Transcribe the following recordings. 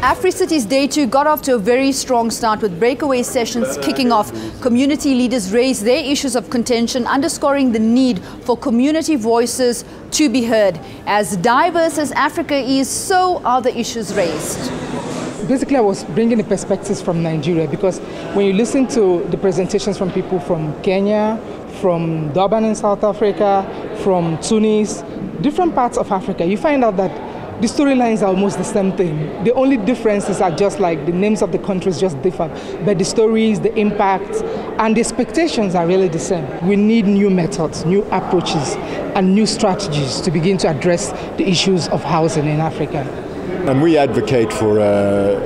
Africities Day 2 got off to a very strong start with breakaway sessions kicking off. Community leaders raised their issues of contention, underscoring the need for community voices to be heard. As diverse as Africa is, so are the issues raised. Basically, I was bringing the perspectives from Nigeria because when you listen to the presentations from people from Kenya, from Durban in South Africa, from Tunis, different parts of Africa, you find out that the storylines are almost the same thing. The only differences are just like the names of the countries just differ, but the stories, the impacts, and the expectations are really the same. We need new methods, new approaches, and new strategies to begin to address the issues of housing in Africa. And we advocate for a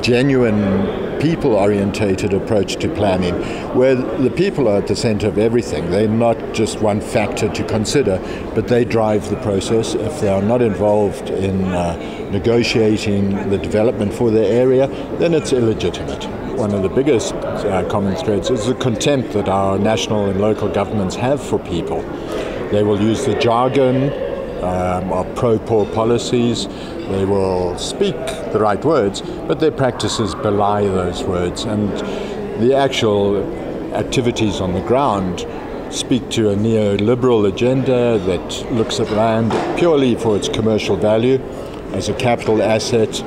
genuine people-orientated approach to planning, where the people are at the center of everything. They're not just one factor to consider, but they drive the process. If they are not involved in negotiating the development for their area, then it's illegitimate. One of the biggest common threads is the contempt that our national and local governments have for people. They will use the jargon of pro-poor policies. They will speak the right words, but their practices belie those words, and the actual activities on the ground speak to a neoliberal agenda that looks at land purely for its commercial value as a capital asset,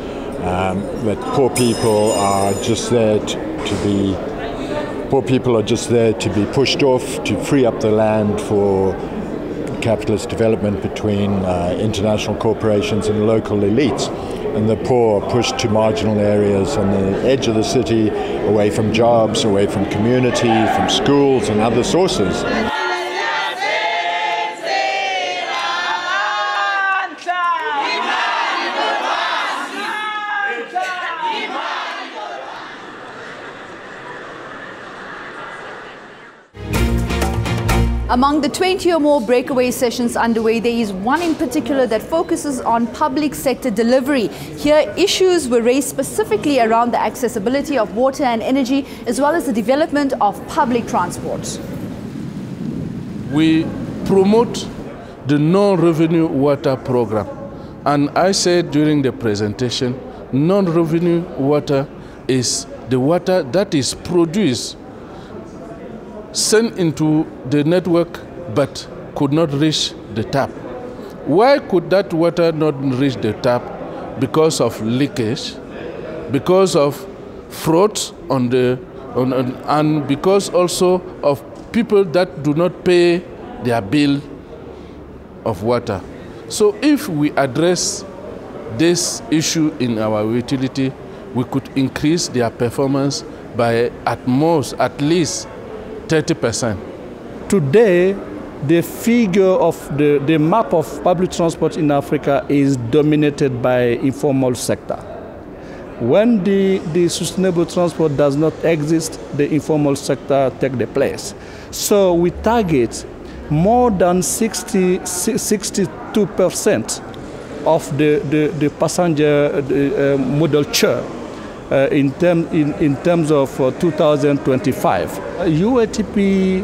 that poor people are just there to be pushed off, to free up the land for capitalist development between international corporations and local elites. And the poor are pushed to marginal areas on the edge of the city, away from jobs, away from community, from schools and other sources. Among the 20 or more breakaway sessions underway, there is one in particular that focuses on public sector delivery. Here, issues were raised specifically around the accessibility of water and energy, as well as the development of public transport. We promote the non-revenue water program. And I said during the presentation, non-revenue water is the water that is produced, sent into the network, but could not reach the tap. Why could that water not reach the tap? Because of leakage, because of fraud and because also of people that do not pay their bill of water. So if we address this issue in our utility, we could increase their performance by at least 30%. Today, the figure of the map of public transport in Africa is dominated by informal sector. When the sustainable transport does not exist, the informal sector takes the place. So we target more than 62% of the passenger modal share in terms of 2025. UATP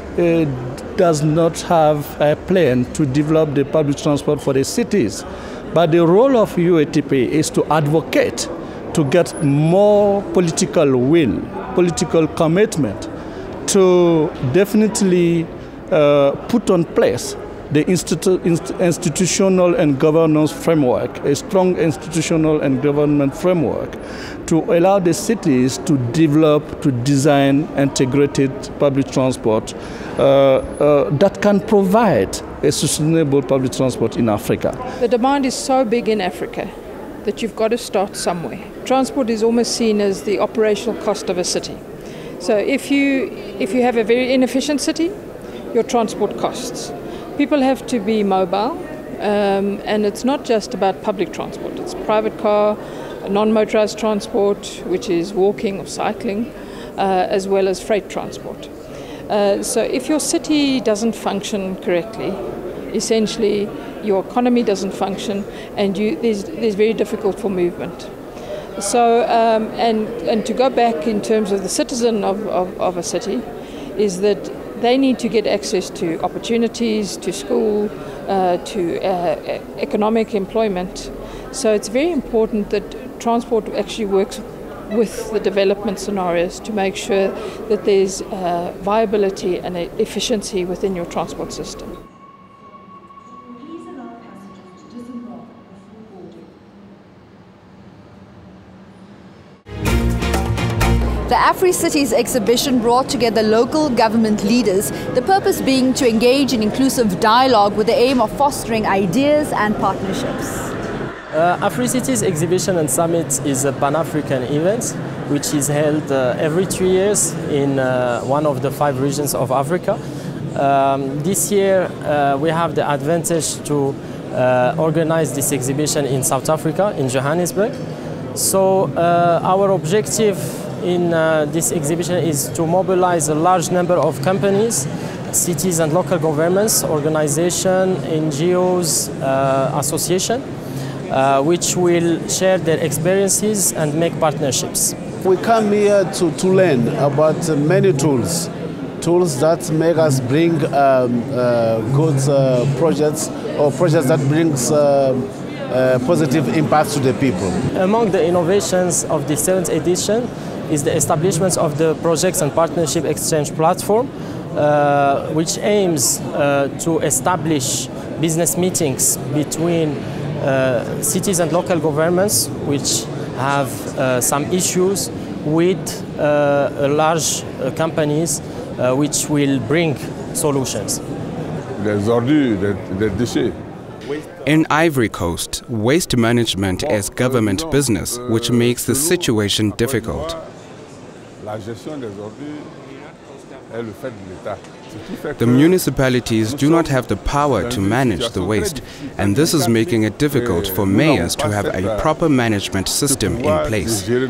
does not have a plan to develop the public transport for the cities, but the role of UATP is to advocate to get more political will, political commitment to definitely put on place the institutional and governance framework, a strong institutional and government framework to allow the cities to develop, to design integrated public transport that can provide a sustainable public transport in Africa. The demand is so big in Africa that you've got to start somewhere. Transport is almost seen as the operational cost of a city. So if you have a very inefficient city, your transport costs. People have to be mobile, and it's not just about public transport. It's private car, non-motorized transport, which is walking or cycling, as well as freight transport. So if your city doesn't function correctly, essentially your economy doesn't function, and there's very difficult for movement. So, and to go back in terms of the citizen of a city, is that they need to get access to opportunities, to school, to economic employment. So it's very important that transport actually works with the development scenarios to make sure that there's viability and efficiency within your transport system. The Africities exhibition brought together local government leaders, the purpose being to engage in inclusive dialogue with the aim of fostering ideas and partnerships. Africities exhibition and summit is a Pan-African event which is held every 3 years in one of the 5 regions of Africa. This year we have the advantage to organize this exhibition in South Africa, in Johannesburg. So our objective in this exhibition is to mobilize a large number of companies, cities and local governments, organizations, NGOs, associations, which will share their experiences and make partnerships. We come here to learn about many tools that make us bring good projects or projects that brings positive impact to the people. Among the innovations of the 7th edition is the establishment of the Projects and Partnership Exchange platform, which aims to establish business meetings between cities and local governments which have some issues with large companies which will bring solutions. In Ivory Coast, waste management is government business, which makes the situation difficult. The municipalities do not have the power to manage the waste, and this is making it difficult for mayors to have a proper management system in place. There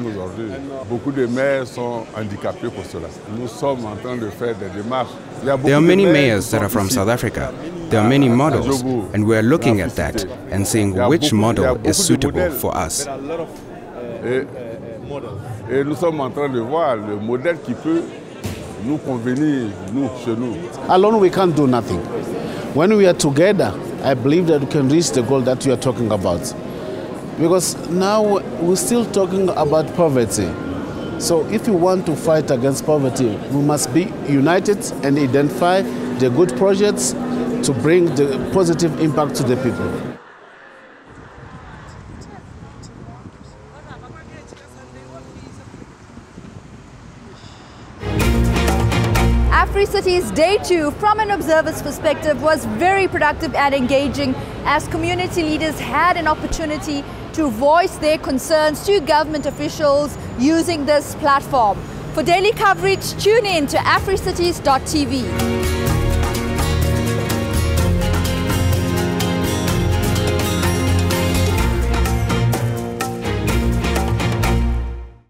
are many mayors that are from South Africa. There are many models, and we are looking at that and seeing which model is suitable for us. Et nous sommes en train de voir le modèle qui peut nous convenir, nous, chez nous. Alone we can't do nothing. When we are together, I believe that we can reach the goal that we are talking about. Because now we're still talking about poverty. So if we want to fight against poverty, we must be united and identify the good projects to bring the positive impact to the people. Africities Day 2, from an observer's perspective, was very productive and engaging as community leaders had an opportunity to voice their concerns to government officials using this platform. For daily coverage, tune in to Africities.tv.